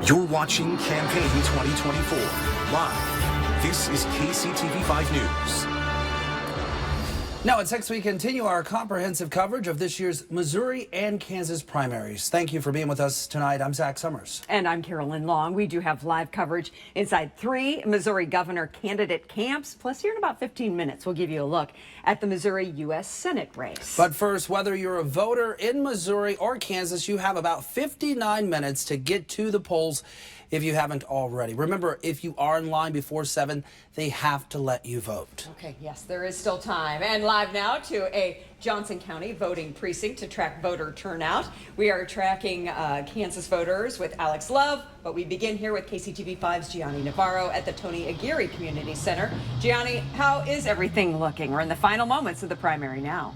You're watching Campaign 2024 live. This is KCTV 5 News. Now at 6, we continue our comprehensive coverage of this year's Missouri and Kansas primaries. Thank you for being with us tonight. I'm Zach Summers. And I'm Carolyn Long. We do have live coverage inside 3 Missouri governor candidate camps. Plus, here in about 15 minutes, we'll give you a look at the Missouri U.S. Senate race. But first, whether you're a voter in Missouri or Kansas, you have about 59 minutes to get to the polls if you haven't already. Remember, if you are in line before 7, they have to let you vote. Okay, yes, there is still time. And live now to a Johnson County voting precinct to track voter turnout. We are tracking Kansas voters with Alex Love, but we begin here with KCTV5's Gianni Navarro at the Tony Aguirre Community Center. Gianni, how is everything looking? We're in the final moments of the primary now.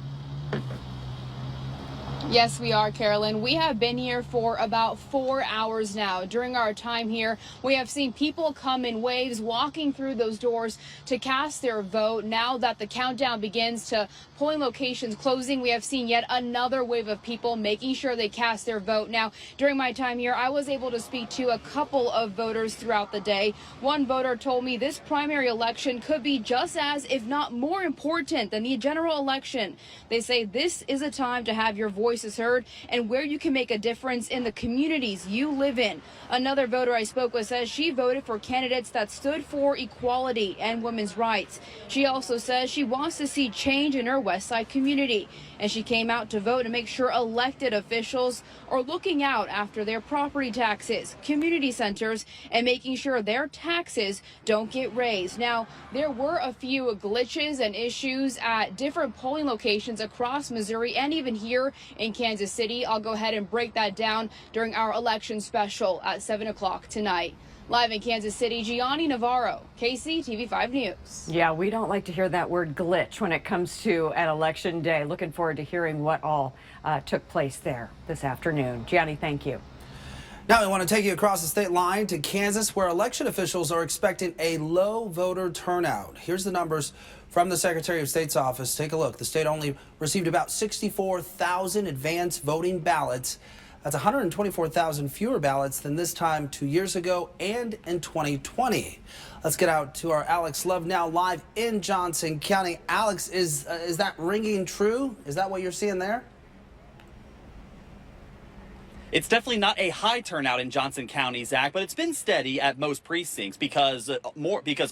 Yes, we are, Carolyn. We have been here for about 4 hours now. During our time here, we have seen people come in waves walking through those doors to cast their vote. Now that the countdown begins to polling locations closing, we have seen yet another wave of people making sure they cast their vote. Now, during my time here, I was able to speak to a couple of voters throughout the day. One voter told me this primary election could be just as, if not more important than the general election. They say this is a time to have your voices heard and where you can make a difference in the communities you live in. Another voter I spoke with says she voted for candidates that stood for equality and women's rights. She also says she wants to see change in her West Side community, and she came out to vote to make sure elected officials are looking out after their property taxes, community centers, and making sure their taxes don't get raised. Now, there were a few glitches and issues at different polling locations across Missouri and even here in Kansas City. I'll go ahead and break that down during our election special at 7 o'clock tonight. Live in Kansas City, Gianni Navarro, KCTV5 News. Yeah, we don't like to hear that word glitch when it comes to an election day. Looking forward to hearing what all took place there this afternoon. Gianni, thank you. Now we want to take you across the state line to Kansas, where election officials are expecting a low voter turnout. Here's the numbers from the Secretary of State's office. Take a look. The state only received about 64,000 advance voting ballots. That's 124,000 fewer ballots than this time 2 years ago and in 2020. Let's get out to our Alex Love now live in Johnson County. Alex, is that ringing true? Is that what you're seeing there? It's definitely not a high turnout in Johnson County, Zach, but it's been steady at most precincts because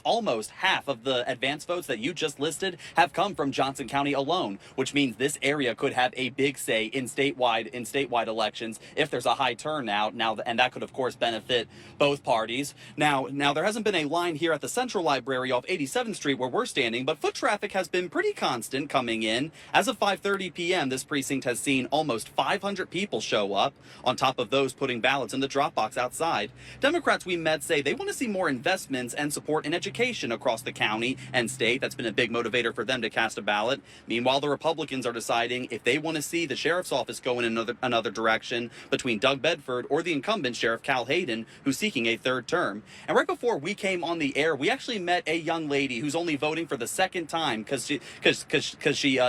almost half of the advance votes that you just listed have come from Johnson County alone, which means this area could have a big say in statewide elections if there's a high turnout now, and that could of course benefit both parties. Now there hasn't been a line here at the Central Library off 87th Street where we're standing, but foot traffic has been pretty constant coming in. As of 5:30 p.m., this precinct has seen almost 500 people show up, on top of those putting ballots in the drop box outside. Democrats we met say they want to see more investments and support in education across the county and state. That's been a big motivator for them to cast a ballot. Meanwhile, the Republicans are deciding if they want to see the sheriff's office go in another direction between Doug Bedford or the incumbent Sheriff Cal Hayden, who's seeking a third term. And right before we came on the air, we actually met a young lady who's only voting for the second time because she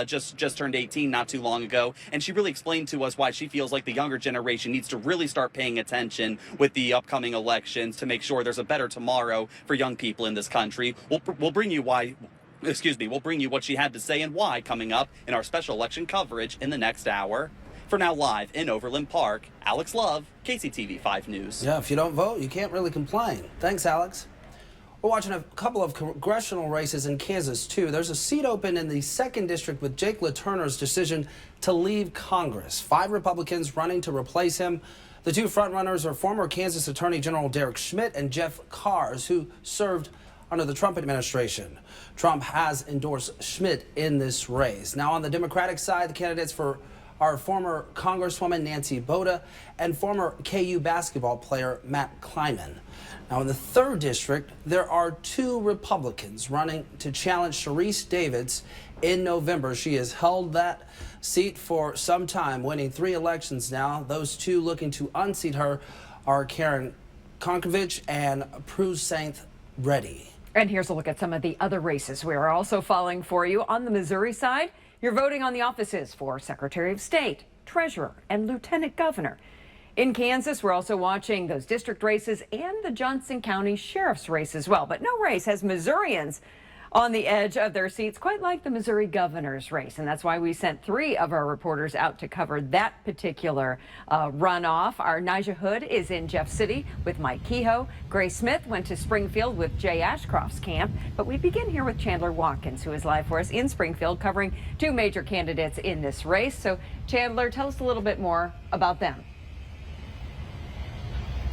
just turned 18 not too long ago, and she really explained to us why she feels like the younger generation needs to really start paying attention with the upcoming elections to make sure there's a better tomorrow for young people in this country. We'll bring you we'll bring you what she had to say and why coming up in our special election coverage in the next hour. For now, live in Overland Park, Alex Love, KCTV 5 News. Yeah, if you don't vote, you can't really complain. Thanks, Alex. We're watching a couple of congressional races in Kansas, too. There's a seat open in the 2nd District with Jake LaTurner's decision to leave Congress. 5 Republicans running to replace him. The 2 frontrunners are former Kansas Attorney General Derek Schmidt and Jeff Kars, who served under the Trump administration. Trump has endorsed Schmidt in this race. Now, on the Democratic side, the candidates are former Congresswoman Nancy Boda and former KU basketball player Matt Kleiman. Now, in the 3rd District, there are 2 Republicans running to challenge Sharice Davids in November. She has held that seat for some time, winning 3 elections now. Those 2 looking to unseat her are Karen Konkovich and Prue Saint Reddy. And here's a look at some of the other races we are also following for you. On the Missouri side, you're voting on the offices for Secretary of State, Treasurer, and Lieutenant Governor. In Kansas, we're also watching those district races and the Johnson County Sheriff's race as well. But no race has Missourians on the edge of their seats, quite like the Missouri governor's race. And that's why we sent 3 of our reporters out to cover that particular runoff. Our Nijah Hood is in Jeff City with Mike Kehoe. Grace Smith went to Springfield with Jay Ashcroft's camp. But we begin here with Chandler Watkins, who is live for us in Springfield, covering 2 major candidates in this race. So, Chandler, tell us a little bit more about them.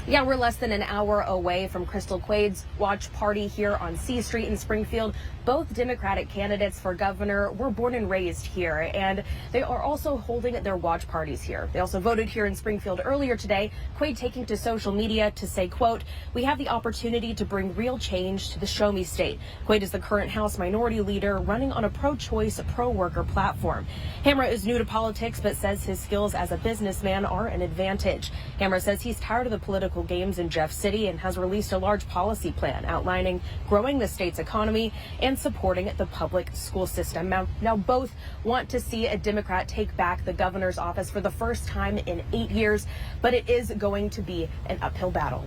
Yeah, we're less than an hour away from Crystal Quade's watch party here on C Street in Springfield. Both Democratic candidates for governor were born and raised here, and they are also holding their watch parties here. They also voted here in Springfield earlier today. Quade taking to social media to say, quote, "We have the opportunity to bring real change to the Show Me State." Quade is the current House Minority Leader running on a pro-choice, pro-worker platform. Hamra is new to politics, but says his skills as a businessman are an advantage. Hamra says he's tired of the political games in Jeff City and has released a large policy plan outlining growing the state's economy and supporting the public school system. Now both want to see a Democrat take back the governor's office for the first time in 8 years, but it is going to be an uphill battle.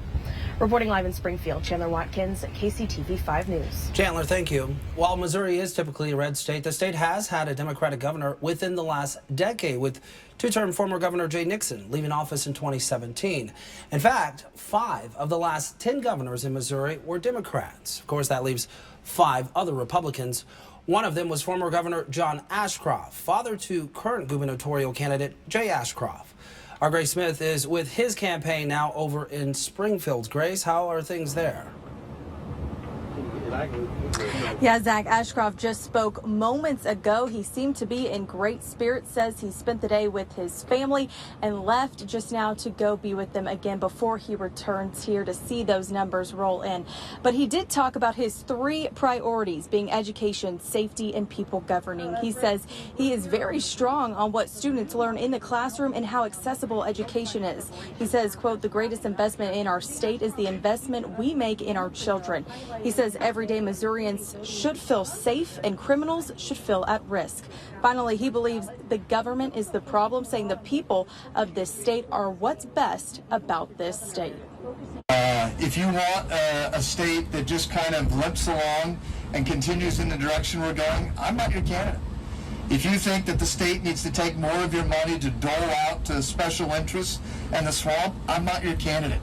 Reporting live in Springfield, Chandler Watkins, KCTV 5 News. Chandler, thank you. While Missouri is typically a red state, the state has had a Democratic governor within the last decade, with 2-term former Governor Jay Nixon leaving office in 2017. In fact, 5 of the last 10 governors in Missouri were Democrats. Of course, that leaves 5 other Republicans. One of them was former Governor John Ashcroft, father to current gubernatorial candidate Jay Ashcroft. Our Grace Smith is with his campaign now over in Springfield. Grace, how are things there? Yeah, Zach, Ashcroft just spoke moments ago. He seemed to be in great spirits, says he spent the day with his family and left just now to go be with them again before he returns here to see those numbers roll in. But he did talk about his 3 priorities being education, safety, and people governing. He says he is very strong on what students learn in the classroom and how accessible education is. He says, quote, "The greatest investment in our state is the investment we make in our children." He says everyday Missourians should feel safe and criminals should feel at risk. Finally, he believes the government is the problem, saying the people of this state are what's best about this state. If you want a state that just kind of limps along and continues in the direction we're going, I'm not your candidate. If you think that the state needs to take more of your money to dole out to special interests and the swamp, I'm not your candidate.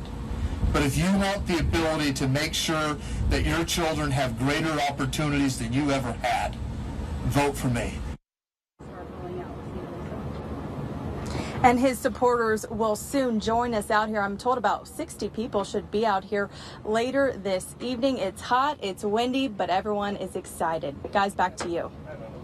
But if you want the ability to make sure that your children have greater opportunities than you ever had, vote for me. And his supporters will soon join us out here. I'm told about 60 people should be out here later this evening. It's hot, it's windy, but everyone is excited. Guys, back to you.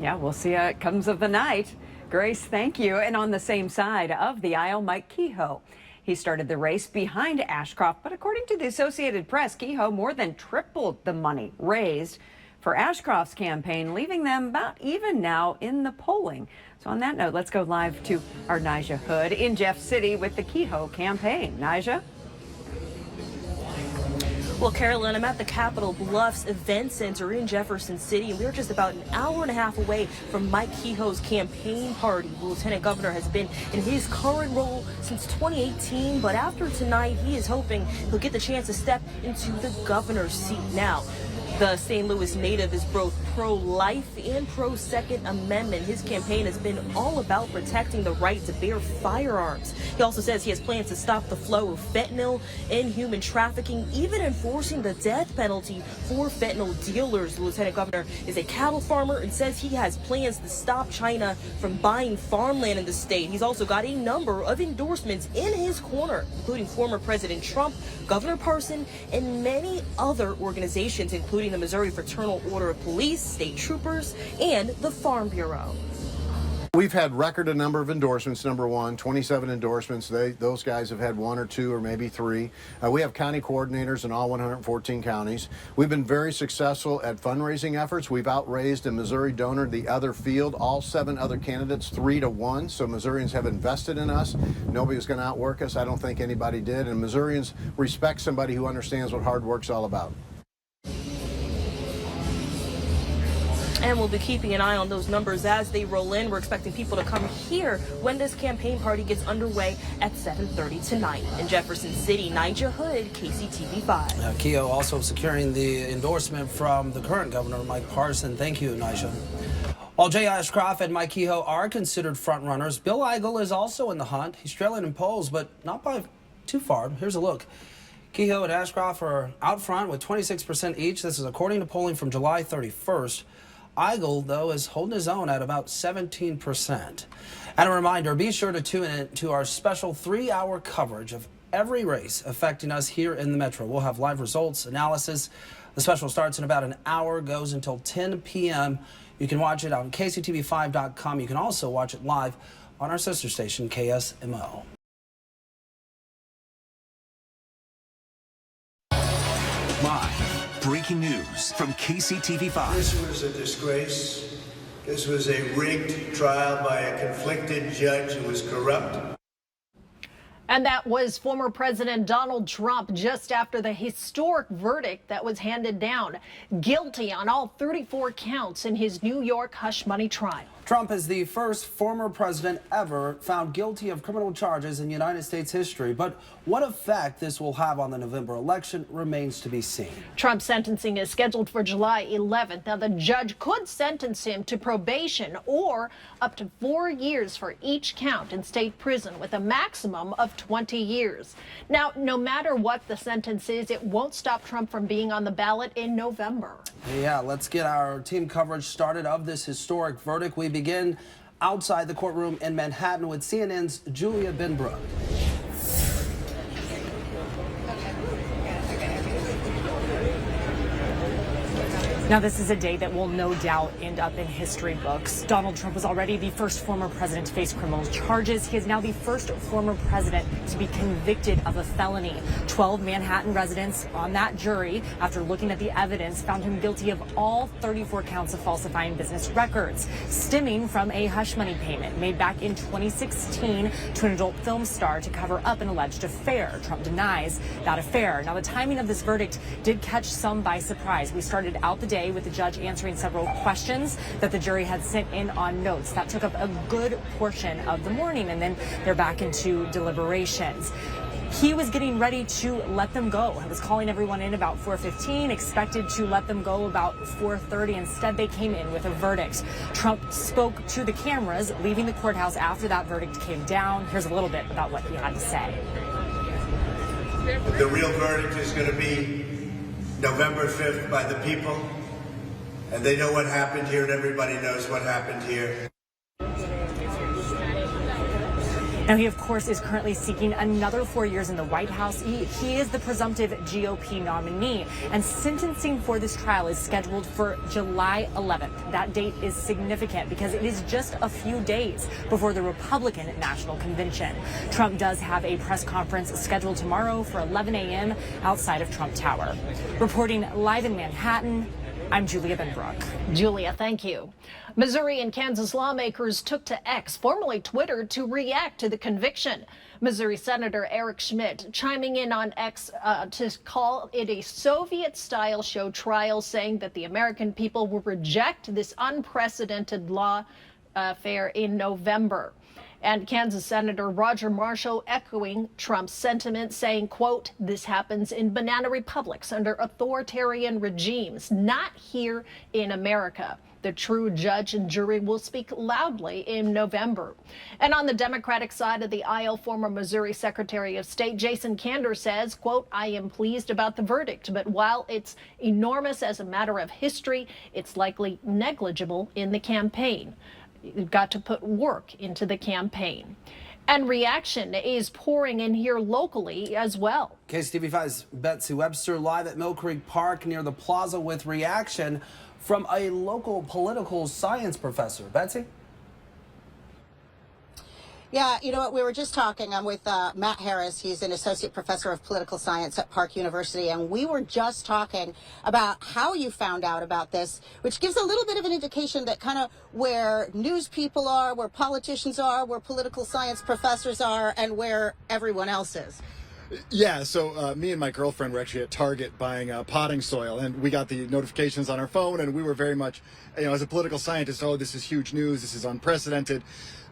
Yeah, we'll see how it comes of the night. Grace, thank you. And on the same side of the aisle, Mike Kehoe. He started the race behind Ashcroft, but according to the Associated Press, Kehoe more than tripled the money raised for Ashcroft's campaign, leaving them about even now in the polling. So on that note, let's go live to our Nijah Hood in Jeff City with the Kehoe campaign. Nijah? Well, Carolyn, I'm at the Capitol Bluffs Event Center in Jefferson City, and we're just about an hour and a half away from Mike Kehoe's campaign party. The Lieutenant Governor has been in his current role since 2018, but after tonight, he is hoping he'll get the chance to step into the governor's seat. Now, the St. Louis native is both pro-life and pro-Second Amendment. His campaign has been all about protecting the right to bear firearms. He also says he has plans to stop the flow of fentanyl and human trafficking, even enforcing the death penalty for fentanyl dealers. The Lieutenant Governor is a cattle farmer and says he has plans to stop China from buying farmland in the state. He's also got a number of endorsements in his corner, including former President Trump, Governor Parson, and many other organizations, including the Missouri Fraternal Order of Police, state troopers, and the Farm Bureau. We've had record a number of endorsements. Number one, 27 endorsements. Those guys have had 1 or 2 or maybe 3. We have county coordinators in all 114 counties. We've been very successful at fundraising efforts. We've outraised a Missouri donor the other field, all 7 other candidates 3-1. So Missourians have invested in us. Nobody was going to outwork us. I don't think anybody did. And Missourians respect somebody who understands what hard work's all about. And we'll be keeping an eye on those numbers as they roll in. We're expecting people to come here when this campaign party gets underway at 7:30 tonight. In Jefferson City, Nigel Hood, KCTV5. Kehoe also securing the endorsement from the current governor, Mike Morrison. Thank you, Nigel. While Jay Ashcroft and Mike Kehoe are considered frontrunners, Bill Eigel is also in the hunt. He's trailing in polls, but not by too far. Here's a look. Kehoe and Ashcroft are out front with 26% each. This is according to polling from July 31st. Eigel, though, is holding his own at about 17%. And a reminder, be sure to tune in to our special 3-hour coverage of every race affecting us here in the Metro. We'll have live results, analysis. The special starts in about an hour, goes until 10 p.m. You can watch it on KCTV5.com. You can also watch it live on our sister station, KSMO. Live, breaking news from KCTV5. This was a disgrace. This was a rigged trial by a conflicted judge who was corrupt. And that was former President Donald Trump just after the historic verdict that was handed down. Guilty on all 34 counts in his New York hush money trial. Trump is the first former president ever found guilty of criminal charges in United States history. But what effect this will have on the November election remains to be seen. Trump's sentencing is scheduled for July 11th. Now, the judge could sentence him to probation or up to 4 years for each count in state prison with a maximum of 20 years. Now, no matter what the sentence is, it won't stop Trump from being on the ballot in November. Yeah, let's get our team coverage started of this historic verdict. We begin outside the courtroom in Manhattan with CNN's Julia Benbrook. Now, this is a day that will no doubt end up in history books. Donald Trump was already the first former president to face criminal charges. He is now the first former president to be convicted of a felony. 12 Manhattan residents on that jury, after looking at the evidence, found him guilty of all 34 counts of falsifying business records, stemming from a hush money payment made back in 2016 to an adult film star to cover up an alleged affair. Trump denies that affair. Now, the timing of this verdict did catch some by surprise. We started out the day with the judge answering several questions that the jury had sent in on notes. That took up a good portion of the morning, and then they're back into deliberations. He was getting ready to let them go. I was calling everyone in about 4:15, expected to let them go about 4:30. Instead, they came in with a verdict. Trump spoke to the cameras, leaving the courthouse after that verdict came down. Here's a little bit about what he had to say. The real verdict is going to be November 5th by the people. And they know what happened here, and everybody knows what happened here. Now, he, of course, is currently seeking another 4 years in the White House. He is the presumptive GOP nominee, and sentencing for this trial is scheduled for July 11th. That date is significant because it is just a few days before the Republican National Convention. Trump does have a press conference scheduled tomorrow for 11 a.m. outside of Trump Tower. Reporting live in Manhattan, I'm Julia Benbrook. Julia, thank you. Missouri and Kansas lawmakers took to X, formerly Twitter, to react to the conviction. Missouri Senator Eric Schmidt chiming in on X to call it a Soviet-style show trial, saying that the American people will reject this unprecedented lawfare in November. And Kansas Senator Roger Marshall echoing Trump's sentiment, saying, quote, "This happens in banana republics under authoritarian regimes, not here in America. The true judge and jury will speak loudly in November." And on the Democratic side of the aisle, former Missouri Secretary of State Jason Kander says, quote, "I am pleased about the verdict, but while it's enormous as a matter of history, it's likely negligible in the campaign. You've got to put work into the campaign." And reaction is pouring in here locally as well. KCTV5's Betsy Webster live at Mill Creek Park near the plaza with reaction from a local political science professor. Betsy? Yeah, you know what, we were just talking. I'm with Matt Harris. He's an associate professor of political science at Park University, and we were just talking about how you found out about this, which gives a little bit of an indication that kind of where news people are, where politicians are, where political science professors are, and where everyone else is. Yeah, so me and my girlfriend were actually at Target buying potting soil, and we got the notifications on our phone, and we were very much, as a political scientist, oh, this is huge news, this is unprecedented.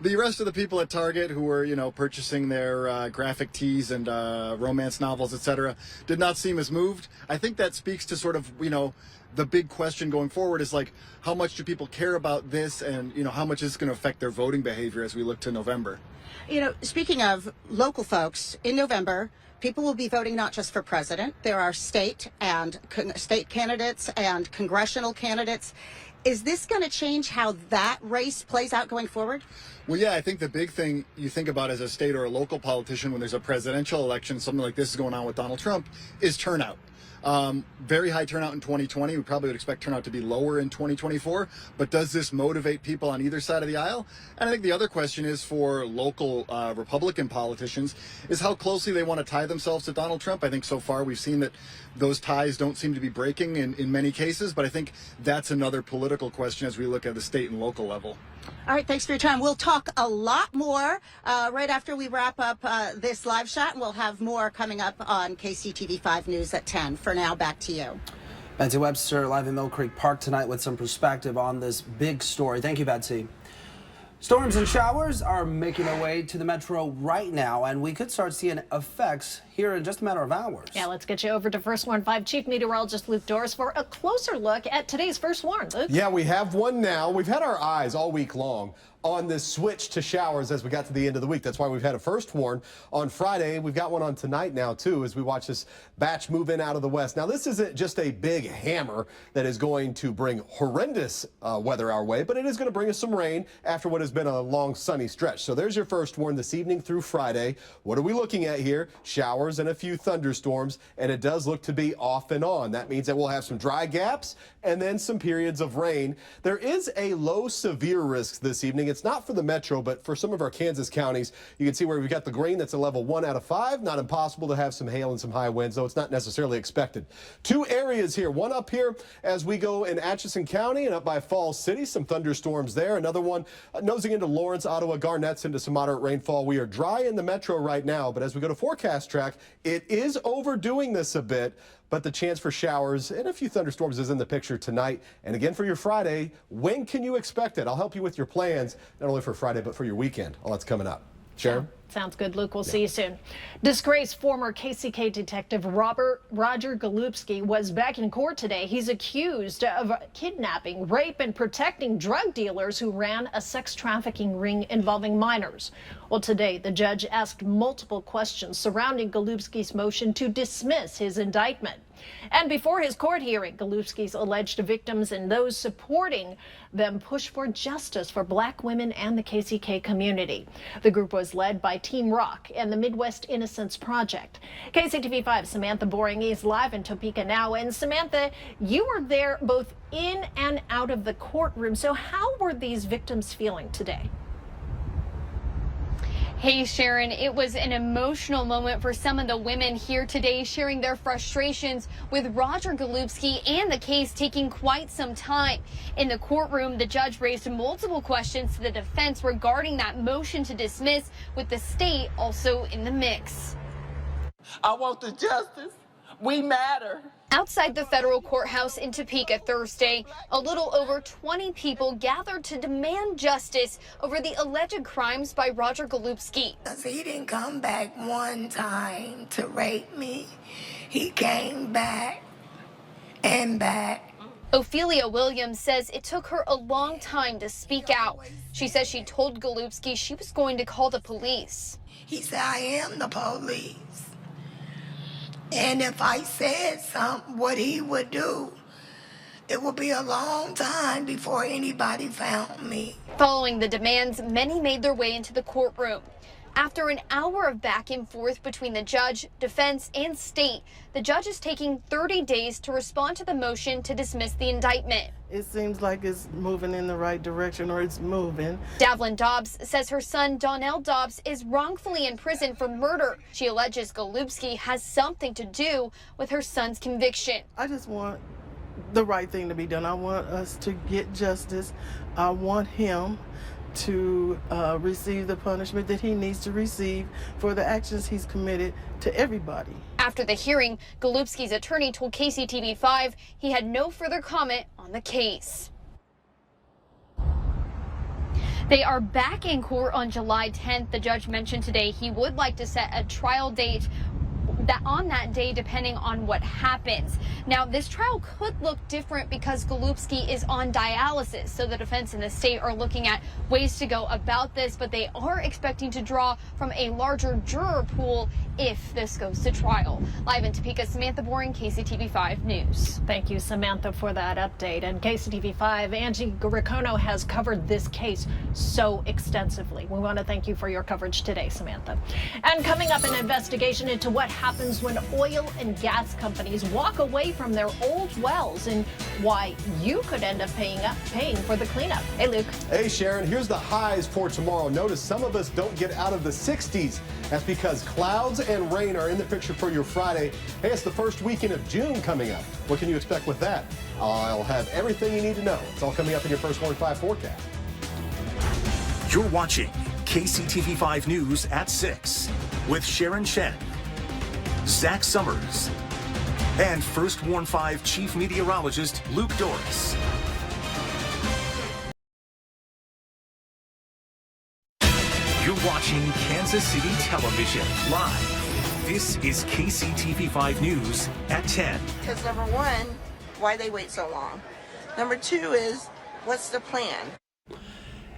The rest of the people at Target who were, purchasing their graphic tees and romance novels, etc., did not seem as moved. I think that speaks to sort of, the big question going forward is like, how much do people care about this, and, how much is this going to affect their voting behavior as we look to November? Speaking of local folks, in November, people will be voting not just for president. There are state candidates and congressional candidates. Is this going to change how that race plays out going forward? Well, yeah, I think the big thing you think about as a state or a local politician when there's a presidential election, something like this is going on with Donald Trump, is turnout. Very high turnout in 2020. We probably would expect turnout to be lower in 2024. But does this motivate people on either side of the aisle? And I think the other question is for local Republican politicians is how closely they want to tie themselves to Donald Trump. I think so far we've seen that those ties don't seem to be breaking in many cases. But I think that's another political question as we look at the state and local level. All right, thanks for your time. We'll talk a lot more right after we wrap up this live shot, and we'll have more coming up on KCTV 5 News at 10. For now, back to you. Betsy Webster live in Mill Creek Park tonight with some perspective on this big story. Thank you, Betsy. Storms and showers are making their way to the metro right now, and we could start seeing effects here in just a matter of hours. Yeah, let's get you over to First Warn 5 Chief Meteorologist Luke Doris for a closer look at today's First Warn. Luke? Yeah, we have one now. We've had our eyes all week long on this switch to showers as we got to the end of the week. That's why we've had a first warn on Friday. We've got one on tonight now, too, as we watch this batch move in out of the west. Now, this isn't just a big hammer that is going to bring horrendous weather our way, but it is going to bring us some rain after what has been a long sunny stretch. So there's your first warn this evening through Friday. What are we looking at here? Showers and a few thunderstorms, and it does look to be off and on. That means that we'll have some dry gaps and then some periods of rain. There is a low severe risk this evening. It's not for the metro, but for some of our Kansas counties. You can see where we've got the green. That's a level 1 out of 5. Not impossible to have some hail and some high winds, though it's not necessarily expected. 2 areas here. One up here as we go in Atchison County and up by Falls City. Some thunderstorms there. Another one nosing into Lawrence, Ottawa, Garnett's into some moderate rainfall. We are dry in the metro right now, but as we go to forecast track, it is overdoing this a bit. But the chance for showers and a few thunderstorms is in the picture tonight. And again, for your Friday, when can you expect it? I'll help you with your plans, not only for Friday, but for your weekend. All that's coming up. Sharon? Sounds good, Luke. We'll see you soon. Disgraced former KCK detective Roger Golubski was back in court today. He's accused of kidnapping, rape, and protecting drug dealers who ran a sex trafficking ring involving minors. Well, today, the judge asked multiple questions surrounding Golubski's motion to dismiss his indictment. And before his court hearing, Golubski's alleged victims and those supporting them pushed for justice for black women and the KCK community. The group was led by Team Rock and the Midwest Innocence Project. KCTV5 Samantha Boring is live in Topeka now. And Samantha, you were there both in and out of the courtroom. So how were these victims feeling today? Hey, Sharon, it was an emotional moment for some of the women here today, sharing their frustrations with Roger Golubski and the case taking quite some time. In the courtroom, the judge raised multiple questions to the defense regarding that motion to dismiss, with the state also in the mix. I want the justice. We matter. Outside the federal courthouse in Topeka Thursday, a little over 20 people gathered to demand justice over the alleged crimes by Roger Golubski. He didn't come back one time to rape me. He came back and back. Ophelia Williams says it took her a long time to speak out. She says she told Golubski she was going to call the police. He said, I am the police. And if I said something, what he would do, it would be a long time before anybody found me. Following the demands, many made their way into the courtroom. After an hour of back and forth between the judge, defense, and state, the judge is taking 30 days to respond to the motion to dismiss the indictment. It seems like it's moving in the right direction, or it's moving. Davlin Dobbs says her son, Donnell Dobbs, is wrongfully in prison for murder. She alleges Golubski has something to do with her son's conviction. I just want the right thing to be done. I want us to get justice. I want him to receive the punishment that he needs to receive for the actions he's committed to everybody. After the hearing, Golubski's attorney told KCTV5 he had no further comment on the case. They are back in court on July 10th. The judge mentioned today he would like to set a trial date on that day, depending on what happens. Now, this trial could look different because Golubski is on dialysis, so the defense and the state are looking at ways to go about this, but they are expecting to draw from a larger juror pool if this goes to trial. Live in Topeka, Samantha Boring, KCTV5 News. Thank you, Samantha, for that update. And KCTV5, Angie Ricono has covered this case so extensively. We want to thank you for your coverage today, Samantha. And coming up, an investigation into what happens when oil and gas companies walk away from their old wells and why you could end up paying for the cleanup. Hey, Luke. Hey, Sharon. Here's the highs for tomorrow. Notice some of us don't get out of the 60s. That's because clouds and rain are in the picture for your Friday. Hey, it's the first weekend of June coming up. What can you expect with that? I'll have everything you need to know. It's all coming up in your First Warning 5 forecast. You're watching KCTV5 News at 6 with Sharon Shen, Zach Summers, and First Warn 5 Chief Meteorologist Luke Doris. You're watching Kansas City Television live. This is KCTV5 News at 10. Because number one, why they wait so long? Number two is, what's the plan?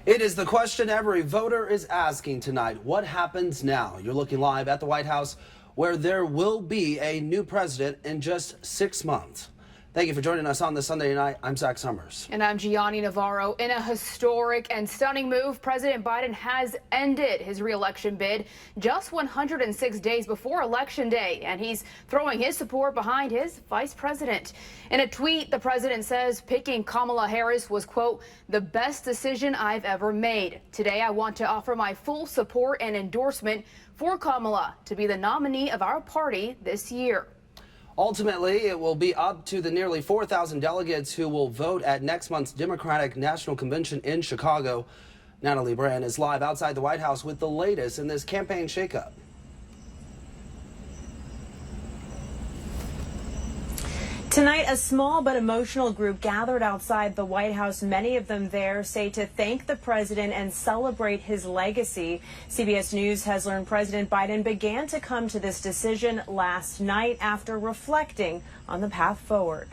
It is the question every voter is asking tonight. What happens now? You're looking live at the White House, where there will be a new president in just 6 months. Thank you for joining us on this Sunday night. I'm Zach Summers. And I'm Gianni Navarro. In a historic and stunning move, President Biden has ended his re-election bid just 106 days before Election Day, and he's throwing his support behind his vice president. In a tweet, the president says picking Kamala Harris was, quote, the best decision I've ever made. Today, I want to offer my full support and endorsement for Kamala to be the nominee of our party this year. Ultimately, it will be up to the nearly 4,000 delegates who will vote at next month's Democratic National Convention in Chicago. Natalie Brand is live outside the White House with the latest in this campaign shakeup. Tonight, a small but emotional group gathered outside the White House. Many of them there say to thank the president and celebrate his legacy. CBS News has learned President Biden began to come to this decision last night after reflecting on the path forward.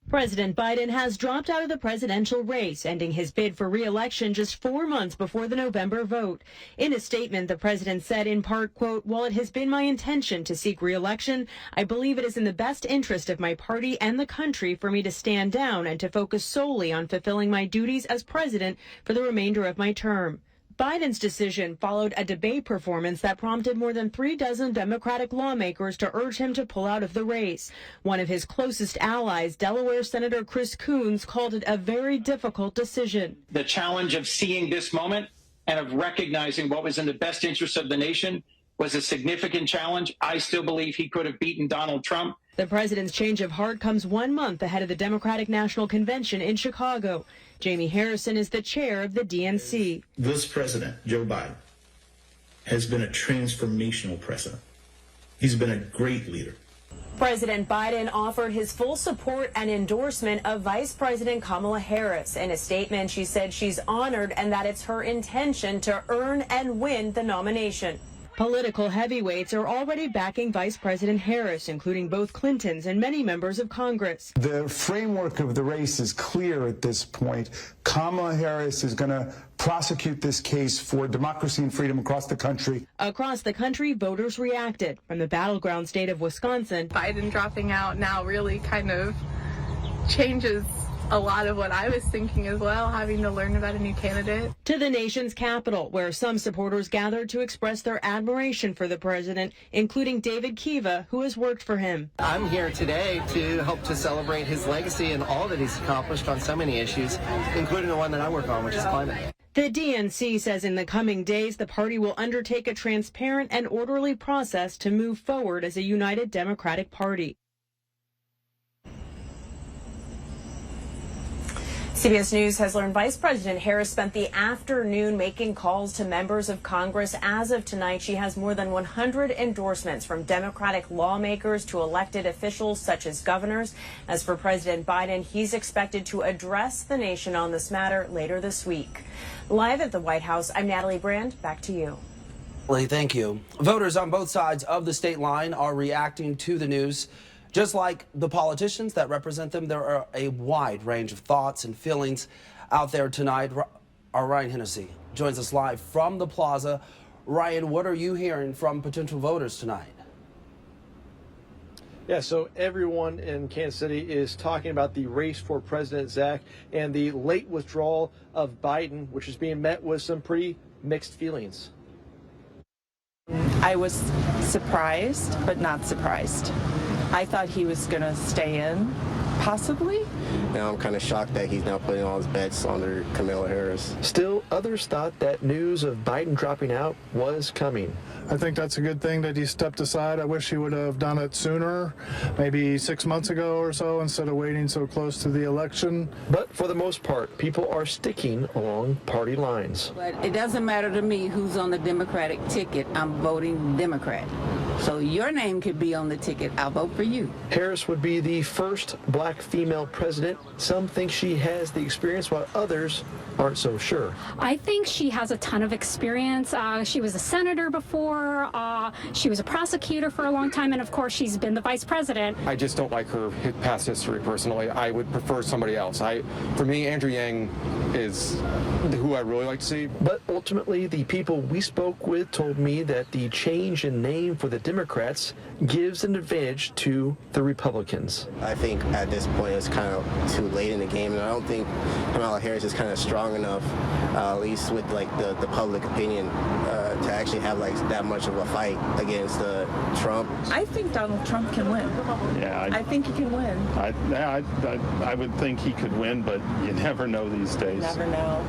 President Biden has dropped out of the presidential race, ending his bid for re-election just 4 months before the November vote. In a statement, the president said in part, quote, while it has been my intention to seek re-election, I believe it is in the best interest of my party and the country for me to stand down and to focus solely on fulfilling my duties as president for the remainder of my term. Biden's decision followed a debate performance that prompted more than 36 Democratic lawmakers to urge him to pull out of the race. One of his closest allies, Delaware Senator Chris Coons, called it a very difficult decision. The challenge of seeing this moment and of recognizing what was in the best interest of the nation was a significant challenge. I still believe he could have beaten Donald Trump. The president's change of heart comes 1 month ahead of the Democratic National Convention in Chicago. Jamie Harrison is the chair of the DNC. This president, Joe Biden, has been a transformational president. He's been a great leader. President Biden offered his full support and endorsement of Vice President Kamala Harris. In a statement, she said she's honored and that it's her intention to earn and win the nomination. Political heavyweights are already backing Vice President Harris, including both Clintons and many members of Congress. The framework of the race is clear at this point. Kamala Harris is going to prosecute this case for democracy and freedom across the country. Across the country, voters reacted. From the battleground state of Wisconsin, Biden dropping out now really kind of changes a lot of what I was thinking as well, having to learn about a new candidate. To the nation's capital, where some supporters gathered to express their admiration for the president, including David Kiva, who has worked for him. I'm here today to help to celebrate his legacy and all that he's accomplished on so many issues, including the one that I work on, which is climate. The DNC says in the coming days, the party will undertake a transparent and orderly process to move forward as a united Democratic Party. CBS News has learned Vice President Harris spent the afternoon making calls to members of Congress. As of tonight, she has more than 100 endorsements from Democratic lawmakers to elected officials such as governors. As for President Biden, he's expected to address the nation on this matter later this week. Live at the White House, I'm Natalie Brand. Back to you. Thank you. Voters on both sides of the state line are reacting to the news. Just like the politicians that represent them, there are a wide range of thoughts and feelings out there tonight. Our Ryan Hennessy joins us live from the plaza. Ryan, what are you hearing from potential voters tonight? Yeah, so everyone in Kansas City is talking about the race for President, Zach, and the late withdrawal of Biden, which is being met with some pretty mixed feelings. I was surprised, but not surprised. I thought he was going to stay in, possibly. Now I'm kind of shocked that he's now putting all his bets under Kamala Harris. Still, others thought that news of Biden dropping out was coming. I think that's a good thing that he stepped aside. I wish he would have done it sooner, maybe 6 months ago or so, instead of waiting so close to the election. But for the most part, people are sticking along party lines. But it doesn't matter to me who's on the Democratic ticket. I'm voting Democrat. So your name could be on the ticket. I'll vote for you. Harris would be the first black female president. Some think she has the experience, while others aren't so sure. I think she has a ton of experience. She was a senator before. She was a prosecutor for a long time. And of course, she's been the vice president. I just don't like her past history personally. I would prefer somebody else. For me, Andrew Yang is who I really like to see. But ultimately, the people we spoke with told me that the change in name for the Democrats gives an advantage to the Republicans. I think at this point it's kind of too late in the game, and I don't think Kamala Harris is kind of strong enough, at least with like the public opinion, to actually have like that much of a fight against Trump. I think Donald Trump can win. Yeah, I think he can win. I would think he could win, but you never know these days. Never know.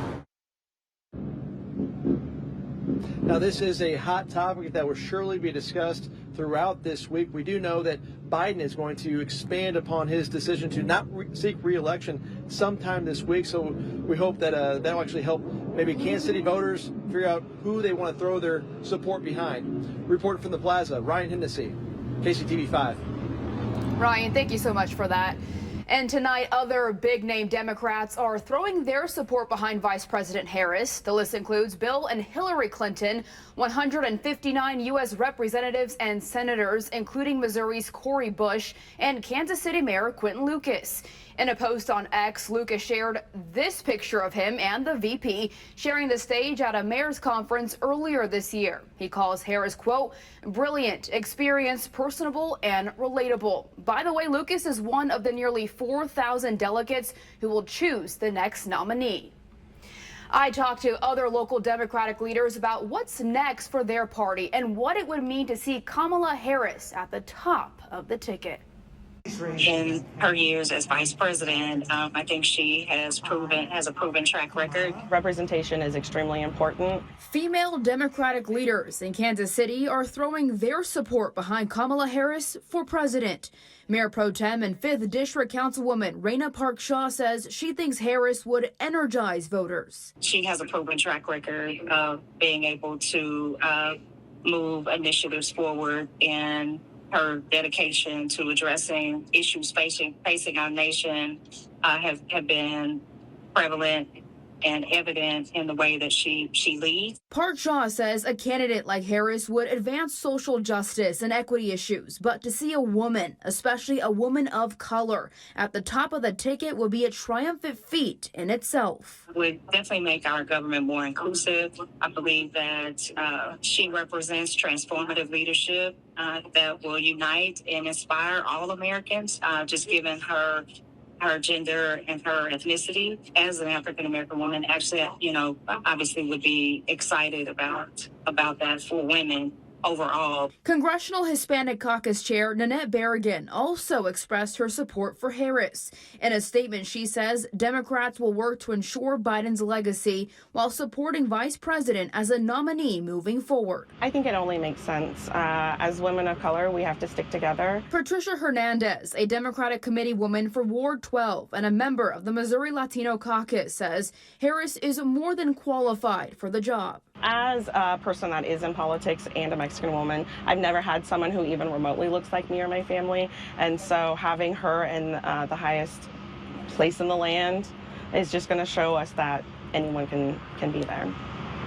Now, this is a hot topic that will surely be discussed throughout this week. We do know that Biden is going to expand upon his decision to not seek re-election sometime this week. So we hope that that will actually help maybe Kansas City voters figure out who they want to throw their support behind. Reported from the plaza, Ryan Hennessy, KCTV5. Ryan, thank you so much for that. And tonight, other big-name Democrats are throwing their support behind Vice President Harris. The list includes Bill and Hillary Clinton, 159 U.S. representatives and senators, including Missouri's Cori Bush and Kansas City Mayor Quentin Lucas. In a post on X, Lucas shared this picture of him and the VP sharing the stage at a mayor's conference earlier this year. He calls Harris, quote, brilliant, experienced, personable, and relatable. By the way, Lucas is one of the nearly 4,000 delegates who will choose the next nominee. I talked to other local Democratic leaders about what's next for their party and what it would mean to see Kamala Harris at the top of the ticket. In her years as vice president, I think she has a proven track record. Representation is extremely important. Female Democratic leaders in Kansas City are throwing their support behind Kamala Harris for president. Mayor Pro Tem and 5th District Councilwoman Raina Park Shaw says she thinks Harris would energize voters. She has a proven track record of being able to move initiatives forward, and her dedication to addressing issues facing our nation have been prevalent and evident in the way that she leads. Park Shaw says a candidate like Harris would advance social justice and equity issues, but to see a woman, especially a woman of color, at the top of the ticket would be a triumphant feat in itself. Would definitely make our government more inclusive. I believe that she represents transformative leadership that will unite and inspire all Americans, just given her gender and her ethnicity. As an African-American woman, actually, obviously would be excited about that for women overall. Congressional Hispanic Caucus Chair Nanette Berrigan also expressed her support for Harris. In a statement, she says Democrats will work to ensure Biden's legacy while supporting Vice President as a nominee moving forward. I think it only makes sense. As women of color, we have to stick together. Patricia Hernandez, a Democratic committee woman for Ward 12 and a member of the Missouri Latino Caucus, says Harris is more than qualified for the job. As a person that is in politics and a Mexican woman, I've never had someone who even remotely looks like me or my family. And so having her in the highest place in the land is just going to show us that anyone can be there.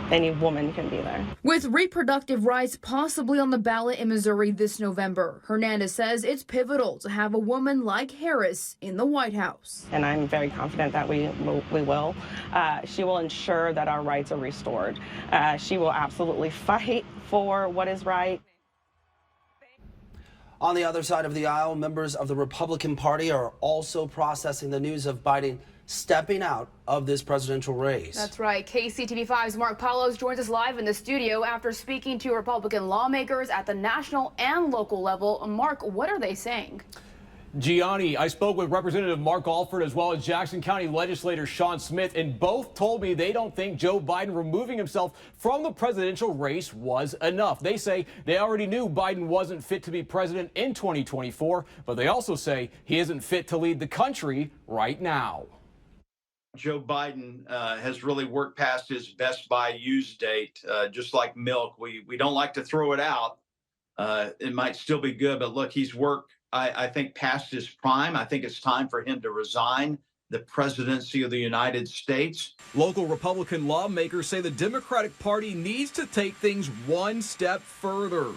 Any woman can be there. With reproductive rights possibly on the ballot in Missouri this November, Hernandez says it's pivotal to have a woman like Harris in the White House. And I'm very confident that we will. She will ensure that our rights are restored. She will absolutely fight for what is right. On the other side of the aisle, members of the Republican Party are also processing the news of Biden stepping out of this presidential race. That's right. KCTV5's Mark Paulos joins us live in the studio after speaking to Republican lawmakers at the national and local level. Mark, what are they saying? Gianni, I spoke with Representative Mark Alford as well as Jackson County legislator Sean Smith, and both told me they don't think Joe Biden removing himself from the presidential race was enough. They say they already knew Biden wasn't fit to be president in 2024, but they also say he isn't fit to lead the country right now. Joe Biden has really worked past his best by use date, just like milk. We don't like to throw it out. It might still be good, but look, he's worked, I think, past his prime. I think it's time for him to resign the presidency of the United States. Local Republican lawmakers say the Democratic Party needs to take things one step further.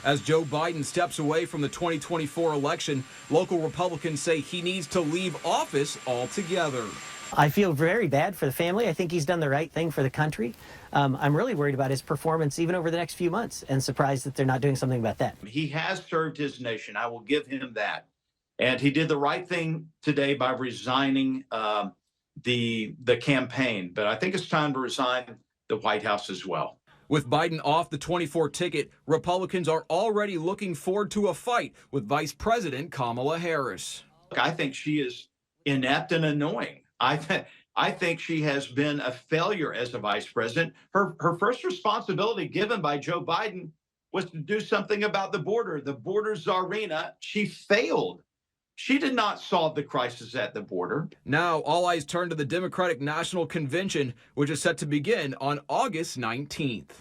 As Joe Biden steps away from the 2024 election, local Republicans say he needs to leave office altogether. I feel very bad for the family. I think he's done the right thing for the country. I'm really worried about his performance even over the next few months and surprised that they're not doing something about that. He has served his nation. I will give him that. And he did the right thing today by resigning the campaign. But I think it's time to resign the White House as well. With Biden off the 24 ticket, Republicans are already looking forward to a fight with Vice President Kamala Harris. I think she is inept and annoying. I think she has been a failure as a vice president. Her first responsibility given by Joe Biden was to do something about the border czarina. She failed. She did not solve the crisis at the border. Now, all eyes turn to the Democratic National Convention, which is set to begin on August 19th.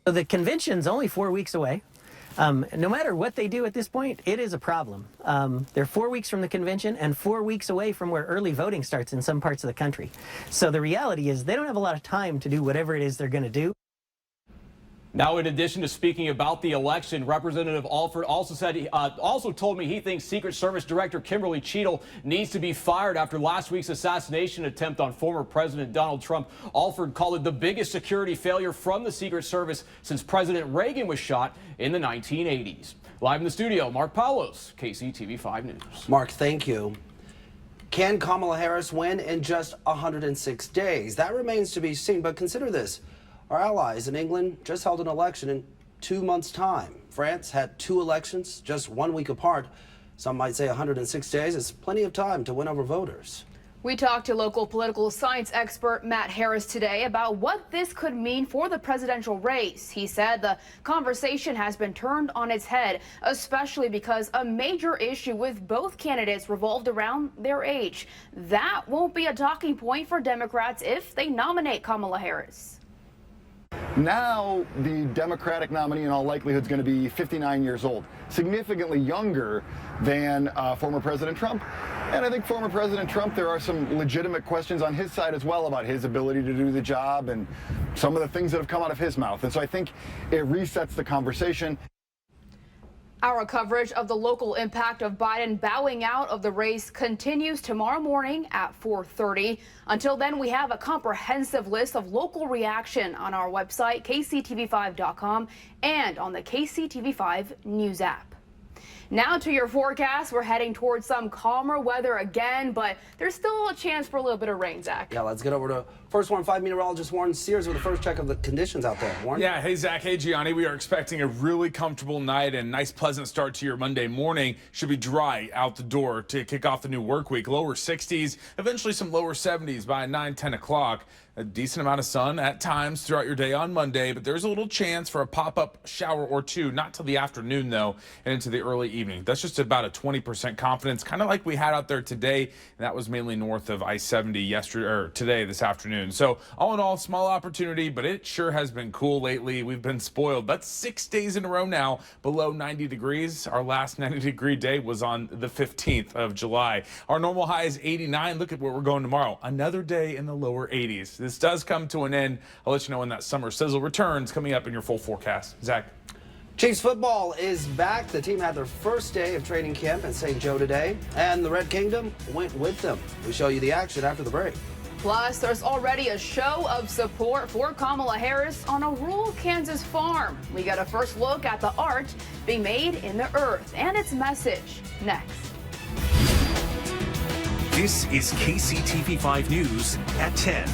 So the convention's only 4 weeks away. No matter what they do at this point, it is a problem. They're 4 weeks from the convention and 4 weeks away from where early voting starts in some parts of the country. So the reality is they don't have a lot of time to do whatever it is they're going to do. Now, in addition to speaking about the election, Representative Alford also told me he thinks Secret Service Director Kimberly Cheadle needs to be fired after last week's assassination attempt on former President Donald Trump. Alford called it the biggest security failure from the Secret Service since President Reagan was shot in the 1980s. Live in the studio, Mark Paulos, KCTV5 News. Mark, thank you. Can Kamala Harris win in just 106 days? That remains to be seen, but consider this. Our allies in England just held an election in 2 months' time. France had 2 elections just 1 week apart. Some might say 106 days is plenty of time to win over voters. We talked to local political science expert Matt Harris today about what this could mean for the presidential race. He said the conversation has been turned on its head, especially because a major issue with both candidates revolved around their age. That won't be a talking point for Democrats if they nominate Kamala Harris. Now, the Democratic nominee in all likelihood is going to be 59 years old, significantly younger than former President Trump. And I think former President Trump, there are some legitimate questions on his side as well about his ability to do the job and some of the things that have come out of his mouth. And so I think it resets the conversation. Our coverage of the local impact of Biden bowing out of the race continues tomorrow morning at 4:30. Until then, we have a comprehensive list of local reaction on our website, kctv5.com, and on the KCTV5 News app. Now to your forecast. We're heading towards some calmer weather again, but there's still a chance for a little bit of rain, Zach. Yeah, let's get over to First Warn 5 meteorologist Warren Sears with the first check of the conditions out there. Warren? Yeah, hey, Zach. Hey, Gianni. We are expecting a really comfortable night and nice, pleasant start to your Monday morning. Should be dry out the door to kick off the new work week. Lower 60s, eventually some lower 70s by 9, 10 o'clock. A decent amount of sun at times throughout your day on Monday, but there's a little chance for a pop-up shower or two, not till the afternoon, though, and into the early evening. That's just about a 20% confidence, kind of like we had out there today, and that was mainly north of I-70 yesterday or today, this afternoon. So all in all, small opportunity, but it sure has been cool lately. We've been spoiled. That's 6 days in a row now below 90 degrees. Our last 90-degree day was on the 15th of July. Our normal high is 89. Look at where we're going tomorrow. Another day in the lower 80s. This does come to an end. I'll let you know when that summer sizzle returns, coming up in your full forecast. Zach. Chiefs football is back. The team had their first day of training camp in St. Joe today, and the Red Kingdom went with them. We show you the action after the break. Plus, there's already a show of support for Kamala Harris on a rural Kansas farm. We get a first look at the art being made in the earth and its message next. This is KCTV5 News at 10.